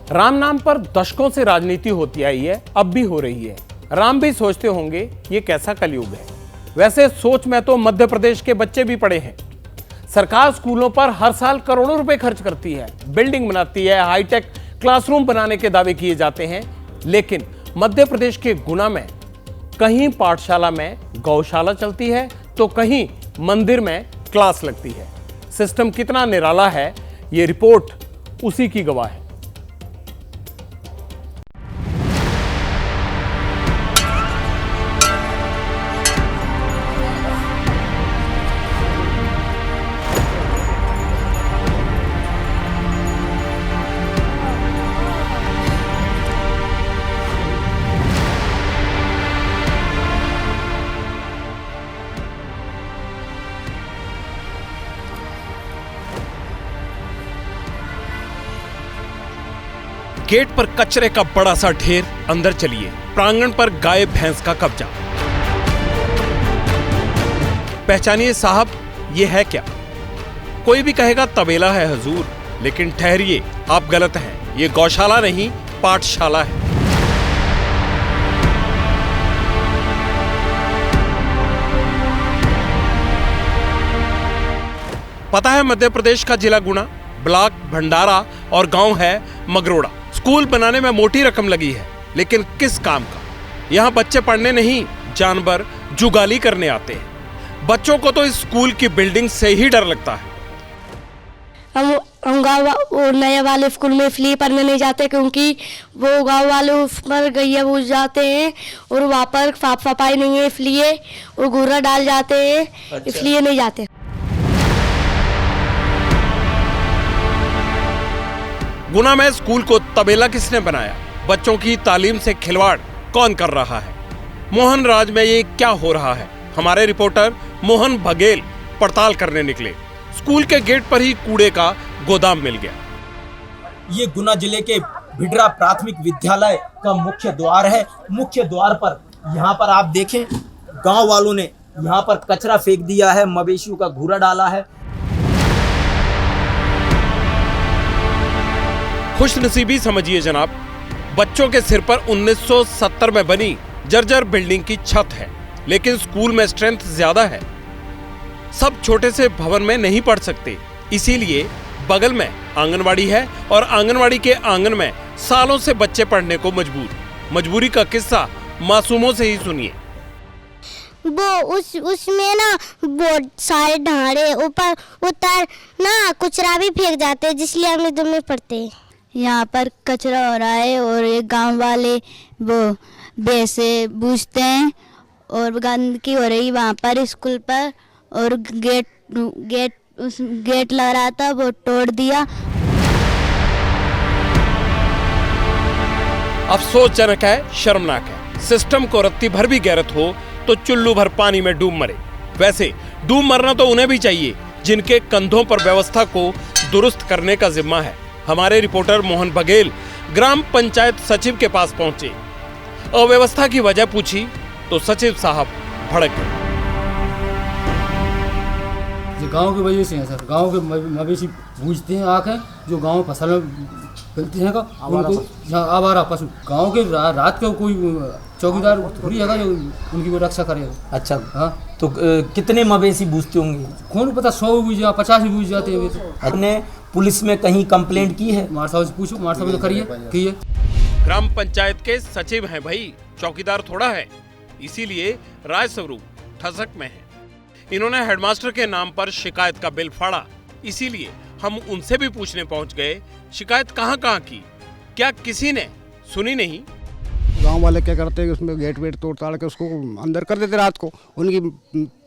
राम नाम पर दशकों से राजनीति होती आई है, अब भी हो रही है। राम भी सोचते होंगे ये कैसा कलयुग है। वैसे सोच में तो मध्य प्रदेश के बच्चे भी पड़े हैं। सरकार स्कूलों पर हर साल करोड़ों रुपए खर्च करती है, बिल्डिंग बनाती है, हाईटेक क्लासरूम बनाने के दावे किए जाते हैं। लेकिन मध्य प्रदेश के गुना में कहीं पाठशाला में गौशाला चलती है तो कहीं मंदिर में क्लास लगती है। सिस्टम कितना निराला है, ये रिपोर्ट उसी की गवाह है। गेट पर कचरे का बड़ा सा ढेर, अंदर चलिए। प्रांगण पर गाय भैंस का कब्जा। पहचानिए साहब, ये है क्या? कोई भी कहेगा तबेला है हुजूर, लेकिन ठहरिए, आप गलत हैं। ये गौशाला नहीं, पाठशाला है। पता है मध्य प्रदेश का जिला गुना, ब्लॉक भंडारा और गांव है मगरोड़ा। स्कूल बनाने में मोटी रकम लगी है, लेकिन किस काम का? यहाँ बच्चे पढ़ने नहीं, जानवर जुगाली करने आते हैं। बच्चों को तो इस स्कूल की बिल्डिंग से ही डर लगता है। हम गाँव नए वाले स्कूल में इसलिए पढ़ने नहीं जाते क्योंकि वो गाँव वाले उस पर गैया भूस जाते हैं और वहाँ पर साफ सफाई नहीं है, इसलिए वो घूरा डाल जाते हैं। अच्छा। इसलिए नहीं जाते। गुना में स्कूल को तबेला किसने बनाया? बच्चों की तालीम से खिलवाड़ कौन कर रहा है? मोहन राज में ये क्या हो रहा है? हमारे रिपोर्टर मोहन बघेल पड़ताल करने निकले। स्कूल के गेट पर ही कूड़े का गोदाम मिल गया। ये गुना जिले के भिडरा प्राथमिक विद्यालय का मुख्य द्वार है। मुख्य द्वार पर यहाँ पर आप देखें, गांव वालों ने यहाँ पर कचरा फेंक दिया है, मवेशियों का घूरा डाला है। खुशनसीबी समझिए जनाब, बच्चों के सिर पर 1970 में बनी जर्जर बिल्डिंग की छत है, लेकिन स्कूल में स्ट्रेंथ ज्यादा है। सब छोटे से भवन में नहीं पढ़ सकते, इसीलिए बगल में आंगनवाड़ी है और आंगनवाड़ी के आंगन में सालों से बच्चे पढ़ने को मजबूर। मजबूरी का किस्सा मासूमों से ही सुनिए। वो उसमें ना बहुत सारे ढांडे ऊपर उतर ना कुचरा भी फेंक जाते हैं, जिसलिए हम इधर में पढ़ते हैं। यहाँ पर कचरा हो रहा है और ये गांव वाले वो भैंसे बूझते हैं और गंदगी हो रही वहाँ पर स्कूल पर। और गेट लगा रहा था, वो तोड़ दिया। अफसोसजनक है, शर्मनाक है। सिस्टम को रत्ती भर भी गैरत हो तो चुल्लू भर पानी में डूब मरे। वैसे डूब मरना तो उन्हें भी चाहिए जिनके कंधों पर व्यवस्था को दुरुस्त करने का जिम्मा है। हमारे रिपोर्टर मोहन बघेल ग्राम पंचायत सचिव के पास पहुंचे। अव्यवस्था की वजह पूछी तो सचिव साहब भड़क गए। गांव की वजह से है सर, गांव के मवेशी बूझते हैं आके, जो गांव में फसल मिलती है उनको आवारा पशु। गांव के रात को कोई चौकीदार थोड़ी है जो उनकी वो रक्षा करेगा। अच्छा हाँ, तो कितने मवेशी बूझते होंगे? कौन पता, 100 बूझ जा 50 भी बूझ जाते हैं। तो आपने पुलिस में कहीं कंप्लेंट की है? मार साहब से पूछो, मार साहब तो करिए। ग्राम पंचायत के सचिव हैं भाई, चौकीदार थोड़ा है, इसीलिए राय स्वरूप ठसक में है। इन्होंने हेडमास्टर के नाम पर शिकायत का बिल फाड़ा, इसीलिए हम उनसे भी पूछने पहुंच गए, शिकायत कहां की, क्या किसी ने सुनी नहीं? गांव वाले क्या करते हैं, उसमें गेट वेट तोड़ ताड़ के उसको अंदर कर देते रात को। उनकी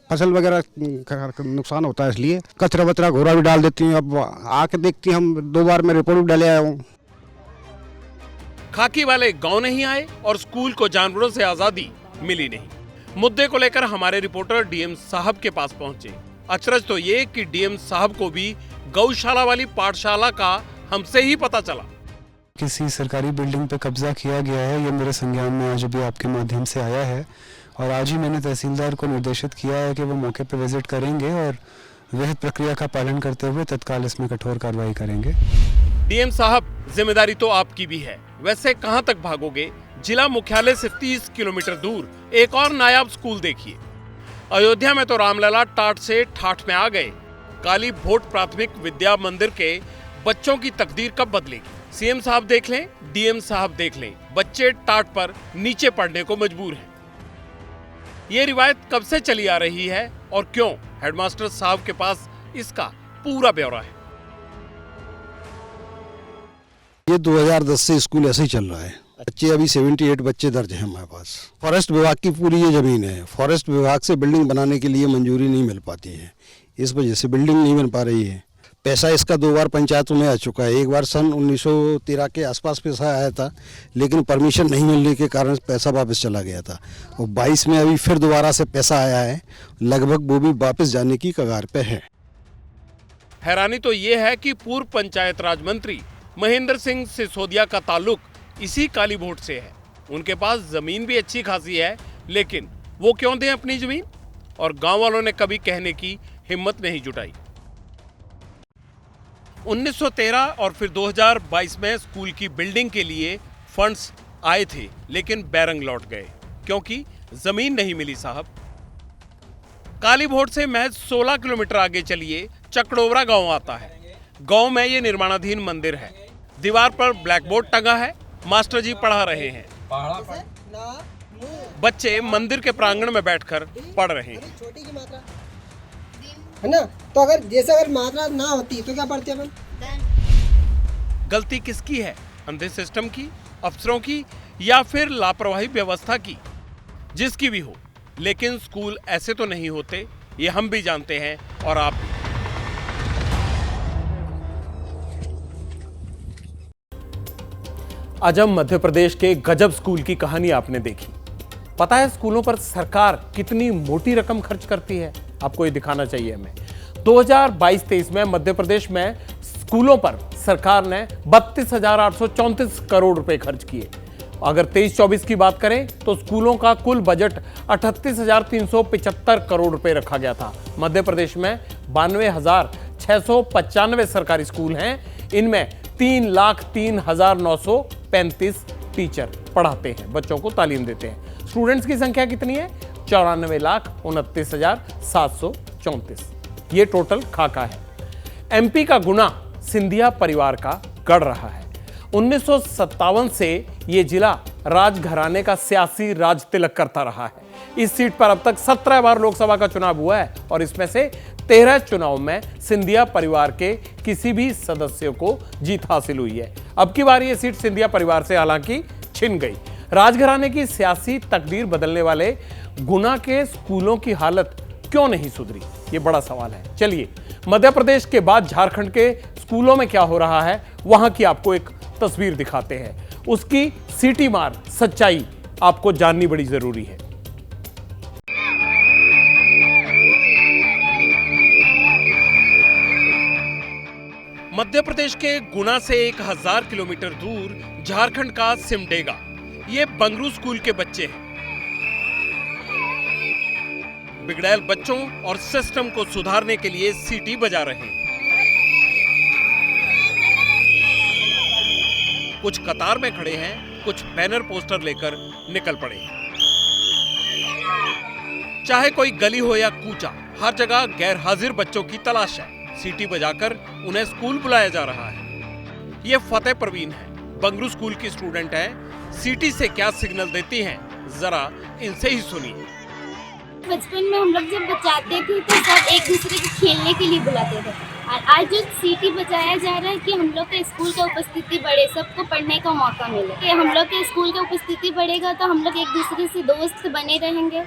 फसल वगैरह नुकसान होता है, इसलिए कचरा वचरा घोरा भी डाल देती हैं। अब आके देखती, हम 2 बार में रिपोर्ट भी डाले आया हूँ। खाकी वाले गांव नहीं आए और स्कूल को जानवरों से आजादी मिली नहीं। मुद्दे को लेकर हमारे रिपोर्टर डीएम साहब के पास पहुंचे। अचरज तो ये कि डीएम साहब को भी गौशाला वाली पाठशाला का हमसे ही पता चला। किसी सरकारी बिल्डिंग पे कब्जा किया गया है, ये मेरे संज्ञान में आज भी आपके माध्यम से आया है और आज ही मैंने तहसीलदार को निर्देशित किया है कि वो मौके पर विजिट करेंगे और विहित प्रक्रिया का पालन करते हुए तत्काल इसमें कठोर कार्रवाई करेंगे। डीएम साहब, जिम्मेदारी तो आपकी भी है, वैसे कहां तक भागोगे? जिला मुख्यालय से 30 किलोमीटर दूर एक और नायाब स्कूल देखिए। अयोध्या में तो रामलला टाट से ठाठ में आ गए। काली भोट प्राथमिक विद्या मंदिर के बच्चों की तकदीर कब बदलेगी? सीएम साहब देख लें, डीएम साहब देख लें, बच्चे टाट पर नीचे पढ़ने को मजबूर हैं। ये रिवायत कब से चली आ रही है और क्यों? हेडमास्टर साहब के पास इसका पूरा ब्यौरा है। ये 2010 से स्कूल ऐसे ही चल रहा है। बच्चे अभी 78 बच्चे दर्ज हैं हमारे पास। फॉरेस्ट विभाग की पूरी ये जमीन है। फॉरेस्ट विभाग से बिल्डिंग बनाने के लिए मंजूरी नहीं मिल पाती है, इस वजह से बिल्डिंग नहीं बन पा रही है। पैसा इसका 2 बार पंचायतों में आ चुका है। एक बार सन 1913 के आसपास पैसा आया था, लेकिन परमिशन नहीं मिलने के कारण पैसा वापस चला गया था। और 22 में अभी फिर दोबारा से पैसा आया है, लगभग वो भी वापस जाने की कगार पे है। हैरानी तो ये है कि पूर्व पंचायत राज मंत्री महेंद्र सिंह सिसोदिया का ताल्लुक इसी काली भोट से है। उनके पास जमीन भी अच्छी खासी है, लेकिन वो क्यों दें अपनी जमीन? और गांव वालों ने कभी कहने की हिम्मत नहीं जुटाई। 1913 और फिर 2022 में स्कूल की बिल्डिंग के लिए फंड्स आए थे, लेकिन बैरंग लौट गए क्योंकि जमीन नहीं मिली साहब। काली भोट से महज 16 किलोमीटर आगे चलिए, चकड़ोवरा गांव आता है। गांव में ये निर्माणाधीन मंदिर है। दीवार पर ब्लैक बोर्ड टंगा है, मास्टर जी पढ़ा रहे हैं। बच्चे मंदिर के प्रांगण में बैठकर पढ़ रहे हैं। छोटी की मात्रा है ना, तो अगर मात्रा ना होती तो क्या पढ़ते अपन? गलती किसकी है? अंधे सिस्टम की, अफसरों की, या फिर लापरवाही व्यवस्था की? जिसकी भी हो, लेकिन स्कूल ऐसे तो नहीं होते, ये हम भी जानते हैं और आप भी। आज हम मध्य प्रदेश के गजब स्कूल की कहानी आपने देखी। पता है स्कूलों पर सरकार कितनी मोटी रकम खर्च करती है? आपको ये दिखाना चाहिए हमें। 2022-23 में मध्य प्रदेश में स्कूलों पर सरकार ने 32,834 करोड़ रुपए खर्च किए। अगर 23-24 की बात करें तो स्कूलों का कुल बजट 38,375 करोड़ रुपए रखा गया था। मध्य प्रदेश में 92,695 सरकारी स्कूल हैं। इनमें 3,03,935 टीचर पढ़ाते हैं, बच्चों को तालीम देते हैं। स्टूडेंट्स की संख्या कितनी है? 94,29,734। ये टोटल खाका है। एमपी का गुना सिंधिया परिवार का गढ़ रहा है। 1957 से ये जिला राजघराने का सियासी राज तिलक करता रहा है। इस सीट पर अब तक 17 बार लोकसभा का चुनाव हुआ है और इसमें से 13 चुनाव में सिंधिया परिवार के किसी भी सदस्य को जीत हासिल हुई है। अब की बार ये सीट सिंधिया परिवार से हालांकि छिन गई। राजघराने की सियासी तकदीर बदलने वाले गुना के स्कूलों की हालत क्यों नहीं सुधरी? ये बड़ा सवाल है। चलिए, मध्य प्रदेश के बाद झारखंड के स्कूलों में क्या हो रहा है, वहां की आपको एक तस्वीर दिखाते हैं। उसकी सीटी मार सच्चाई आपको जाननी बड़ी जरूरी है। मध्य प्रदेश के गुना से 1000 किलोमीटर दूर झारखंड का सिमडेगा। ये बंगरू स्कूल के बच्चे हैं। बिगड़ैल बच्चों और सिस्टम को सुधारने के लिए सीटी बजा रहे हैं। कुछ कतार में खड़े हैं, कुछ बैनर पोस्टर लेकर निकल पड़े हैं। चाहे कोई गली हो या कूचा, हर जगह गैर हाजिर बच्चों की तलाश है। सीटी बजाकर उन्हें स्कूल बुलाया जा रहा है। ये फतेह परवीन है, बंगरू स्कूल की स्टूडेंट है। सीटी से क्या सिग्नल देती हैं, जरा इनसे ही सुनिए। बचपन में हम लोग जब बचाते थे तो सब एक दूसरे को खेलने के लिए बुलाते थे, और आज जो सीटी बजाया जा रहा है कि हम लोग के स्कूल का उपस्थिति बढ़े, सबको पढ़ने का मौका मिले। कि हम लोग के स्कूल का उपस्थिति बढ़ेगा तो हम लोग एक दूसरे से दोस्त बने रहेंगे।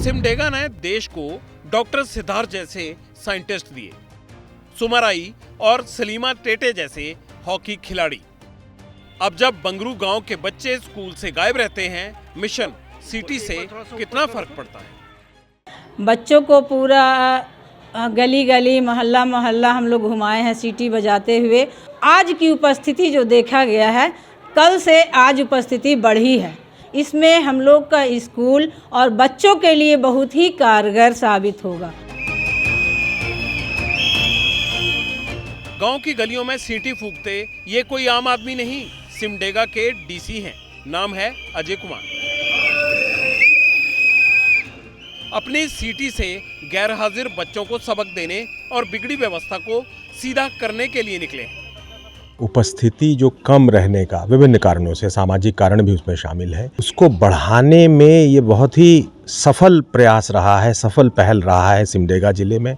सिमडेगा ने देश को डॉक्टर सिद्धार्थ जैसे साइंटिस्ट दिए, सुमराई और सलीमा टेटे जैसे हॉकी खिलाड़ी। अब जब बंगरू गांव के बच्चे स्कूल से गायब रहते हैं, मिशन सिटी से कितना फर्क पड़ता है? बच्चों को पूरा गली गली मोहल्ला मोहल्ला हम लोग घुमाए हैं सीटी बजाते हुए। आज की उपस्थिति जो देखा गया है, कल से आज उपस्थिति बढ़ी है। इसमें हम लोग का स्कूल और बच्चों के लिए बहुत ही कारगर साबित होगा। गांव की गलियों में सीटी फूंकते ये कोई आम आदमी नहीं, सिमडेगा के डीसी हैं। नाम है अजय कुमार। अपनी सीटी से गैर हाजिर बच्चों को सबक देने और बिगड़ी व्यवस्था को सीधा करने के लिए निकले। उपस्थिति जो कम रहने का विभिन्न कारणों से, सामाजिक कारण भी उसमें शामिल है, उसको बढ़ाने में ये बहुत ही सफल प्रयास रहा है, सफल पहल रहा है सिमडेगा जिले में,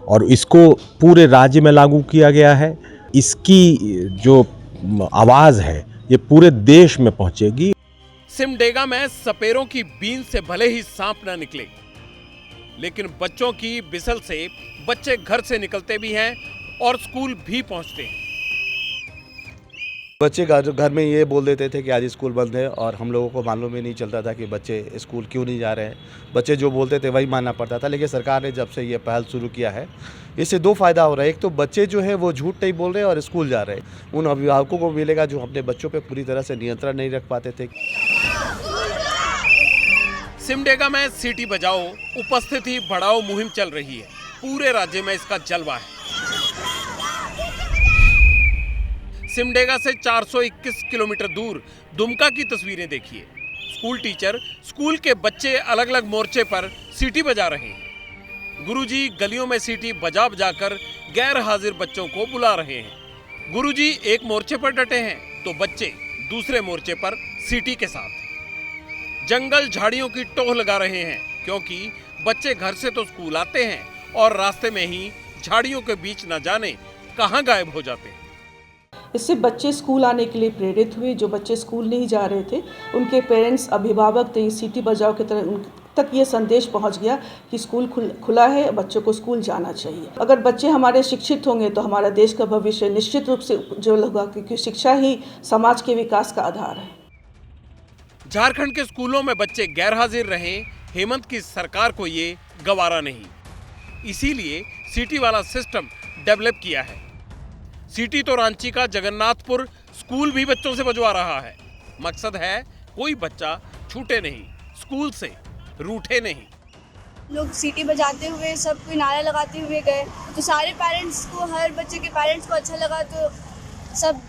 और इसको पूरे राज्य में लागू किया गया है। इसकी जो आवाज़ है ये पूरे देश में पहुंचेगी। सिमडेगा में सपेरों की बीन से भले ही सांप न निकले, लेकिन बच्चों की बिसल से बच्चे घर से निकलते भी हैं और स्कूल भी पहुंचते हैं। बच्चे घर में ये बोल देते थे कि आज स्कूल बंद है, और हम लोगों को मालूम ही नहीं चलता था कि बच्चे स्कूल क्यों नहीं जा रहे हैं। बच्चे जो बोलते थे वही मानना पड़ता था। लेकिन सरकार ने जब से ये पहल शुरू किया है, इससे दो फायदा हो रहा है। एक तो बच्चे जो है वो झूठ नहीं बोल रहे और स्कूल जा रहे हैं। उन अभिभावकों को मिलेगा जो अपने बच्चों पर पूरी तरह से नियंत्रण नहीं रख पाते थे। सिमडेगा में सीटी बजाओ उपस्थिति बढ़ाओ मुहिम चल रही है। पूरे राज्य में इसका जलवा है। सिमडेगा से 421 किलोमीटर दूर दुमका की तस्वीरें देखिए। स्कूल टीचर, स्कूल के बच्चे अलग अलग मोर्चे पर सीटी बजा रहे हैं। गुरुजी गलियों में सीटी बजा बजाकर गैर हाजिर बच्चों को बुला रहे हैं। गुरुजी एक मोर्चे पर डटे हैं तो बच्चे दूसरे मोर्चे पर सीटी के साथ जंगल झाड़ियों की टोह लगा रहे हैं, क्योंकि बच्चे घर से तो स्कूल आते हैं और रास्ते में ही झाड़ियों के बीच न जाने कहां गायब हो जाते हैं। इससे बच्चे स्कूल आने के लिए प्रेरित हुए। जो बच्चे स्कूल नहीं जा रहे थे, उनके पेरेंट्स, अभिभावक थे, सीटी बजाओ की तरह उन तक ये संदेश पहुंच गया कि स्कूल खुला है, बच्चों को स्कूल जाना चाहिए। अगर बच्चे हमारे शिक्षित होंगे तो हमारा देश का भविष्य निश्चित रूप से उज्जवल होगा, क्योंकि शिक्षा ही समाज के विकास का आधार है। झारखंड के स्कूलों में बच्चे गैर हाजिर रहे, हेमंत की सरकार को ये गवारा नहीं। इसीलिए सीटी वाला सिस्टम डेवलप किया है। सीटी तो रांची का जगन्नाथपुर स्कूल भी बच्चों से बजवा रहा है। मकसद है कोई बच्चा छूटे नहीं, स्कूल से रूठे नहीं। लोग सीटी बजाते हुए, सब कोई नारा लगाते हुए गए, तो सारे पेरेंट्स को, हर बच्चे के पेरेंट्स को अच्छा लगा, तो सब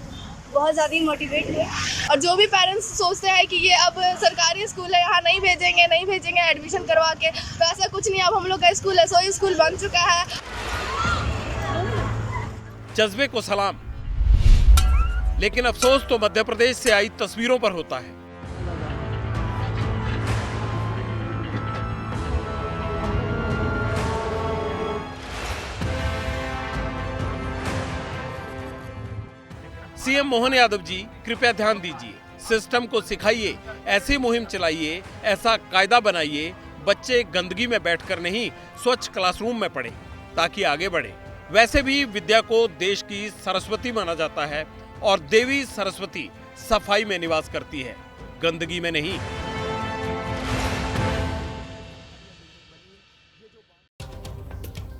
बहुत ज़्यादा मोटिवेट हुए। और जो भी पेरेंट्स सोचते हैं कि ये अब सरकारी स्कूल है, यहाँ नहीं भेजेंगे एडमिशन करवा के, तो ऐसा कुछ नहीं। अब हम लोग का स्कूल है, सो स्कूल बन चुका है। जज्बे को सलाम, लेकिन अफसोस तो मध्य प्रदेश से आई तस्वीरों पर होता है। सीएम मोहन यादव जी, कृपया ध्यान दीजिए। सिस्टम को सिखाइए, ऐसी मुहिम चलाइए, ऐसा कायदा बनाइए, बच्चे गंदगी में बैठकर नहीं, स्वच्छ क्लासरूम में पढ़ें, ताकि आगे बढ़े। वैसे भी विद्या को देश की सरस्वती माना जाता है, और देवी सरस्वती सफाई में निवास करती है, गंदगी में नहीं।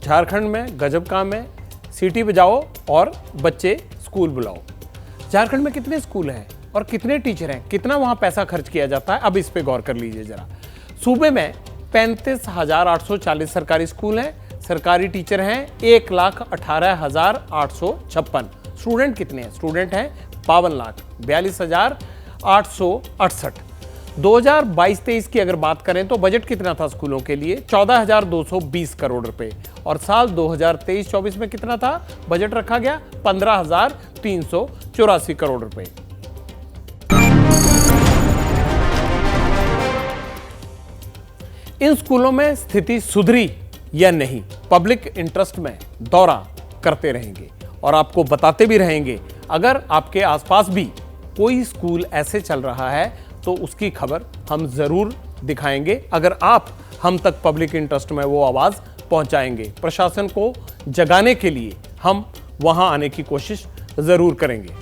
झारखंड में गजब काम है, सीटी बजाओ और बच्चे स्कूल बुलाओ। झारखंड में कितने स्कूल हैं और कितने टीचर हैं, कितना वहां पैसा खर्च किया जाता है, अब इस पे गौर कर लीजिए जरा। सूबे में 35,840 सरकारी स्कूल हैं, सरकारी टीचर हैं 1,18,856। स्टूडेंट कितने हैं? स्टूडेंट हैं 52,42,868। 2022-23 की अगर बात करें तो बजट कितना था स्कूलों के लिए? 14,220 करोड़ रुपए। और साल 2023-24 में कितना था बजट रखा गया? 15,384 करोड़ रुपए। इन स्कूलों में स्थिति सुधरी या नहीं, पब्लिक इंटरेस्ट में दौरा करते रहेंगे और आपको बताते भी रहेंगे। अगर आपके आसपास भी कोई स्कूल ऐसे चल रहा है तो उसकी खबर हम जरूर दिखाएंगे। अगर आप हम तक पब्लिक इंटरेस्ट में वो आवाज पहुंचाएंगे, प्रशासन को जगाने के लिए हम वहां आने की कोशिश जरूर करेंगे।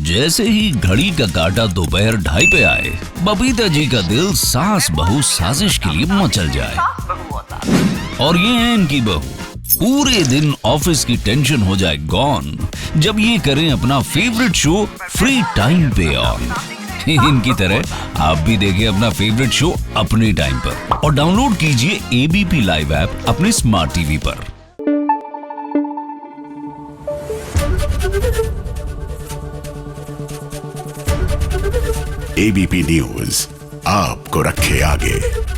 जैसे ही घड़ी का काटा दोपहर 2:30 पे आए, बबीता जी का दिल सास बहू साजिश के लिए मचल जाए। और ये है इनकी बहू, पूरे दिन ऑफिस की टेंशन हो जाए गॉन जब ये करें अपना फेवरेट शो फ्री टाइम पे ऑन। इनकी तरह आप भी देखिए अपना फेवरेट शो अपने टाइम पर और डाउनलोड कीजिए ABP लाइव ऐप अपने स्मार्ट टीवी पर। एबीपी न्यूज आपको रखे आगे।